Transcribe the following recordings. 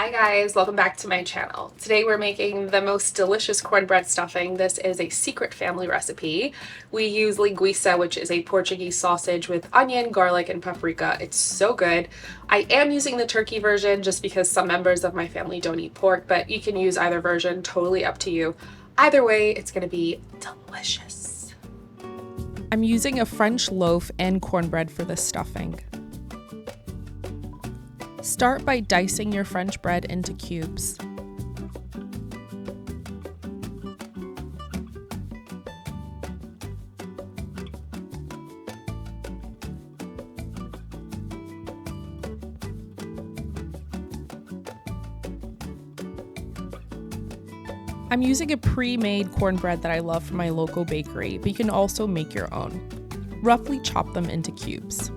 Hi guys, welcome back to my channel. Today we're making the most delicious cornbread stuffing. This is a secret family recipe. We use linguiça, which is a Portuguese sausage with onion, garlic, and paprika. It's so good. I am using the turkey version just because some members of my family don't eat pork, but you can use either version, totally up to you. Either way, it's gonna be delicious. I'm using a French loaf and cornbread for this stuffing. Start by dicing your French bread into cubes. I'm using a pre-made cornbread that I love from my local bakery, but you can also make your own. Roughly chop them into cubes.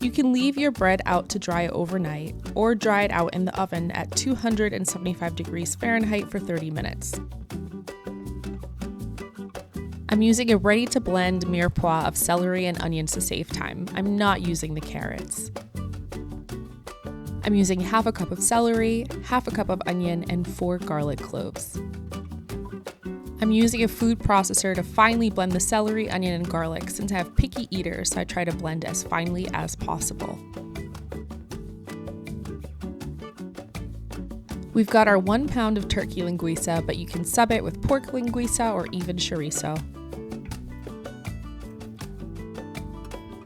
You can leave your bread out to dry overnight or dry it out in the oven at 275 degrees Fahrenheit for 30 minutes. I'm using a ready-to-blend mirepoix of celery and onions to save time. I'm not using the carrots. I'm using half a cup of celery, half a cup of onion, and 4 garlic cloves. I'm using a food processor to finely blend the celery, onion, and garlic since I have picky eaters, so I try to blend as finely as possible. We've got our 1 pound of turkey linguiça, but you can sub it with pork linguiça or even chorizo.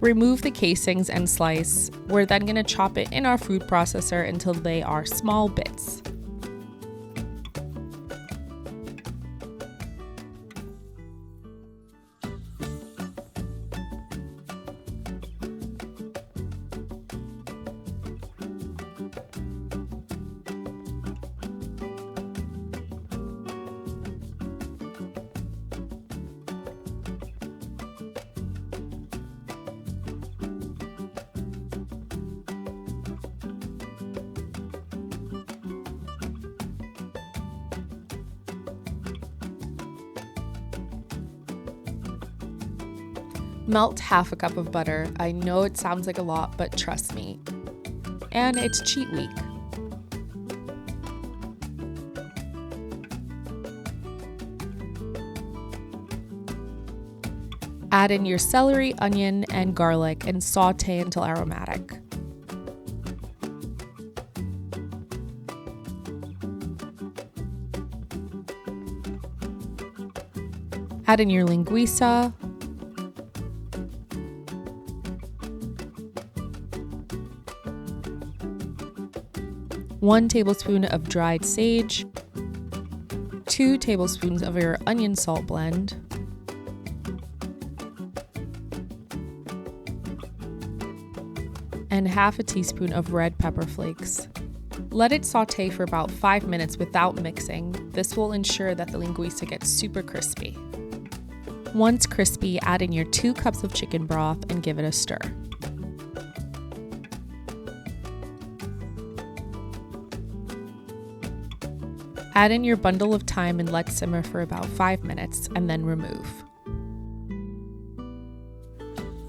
Remove the casings and slice. We're then going to chop it in our food processor until they are small bits. Melt half a cup of butter. I know it sounds like a lot, but trust me. And it's cheat week. Add in your celery, onion, and garlic and saute until aromatic. Add in your linguiça, one tablespoon of dried sage, 2 tablespoons of your onion salt blend, and half a teaspoon of red pepper flakes. Let it saute for about 5 minutes without mixing. This will ensure that the linguiça gets super crispy. Once crispy, add in your 2 cups of chicken broth and give it a stir. Add in your bundle of thyme and let simmer for about 5 minutes and then remove.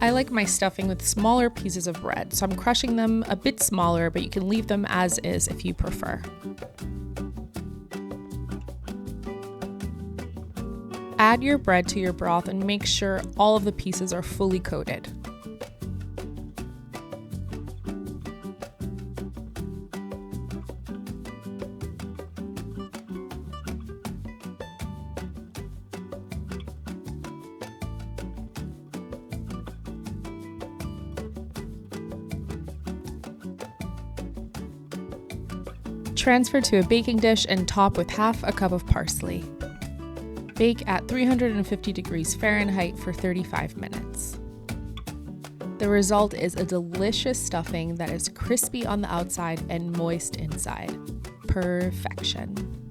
I like my stuffing with smaller pieces of bread, so I'm crushing them a bit smaller, but you can leave them as is if you prefer. Add your bread to your broth and make sure all of the pieces are fully coated. Transfer to a baking dish and top with half a cup of parsley. Bake at 350 degrees Fahrenheit for 35 minutes. The result is a delicious stuffing that is crispy on the outside and moist inside. Perfection.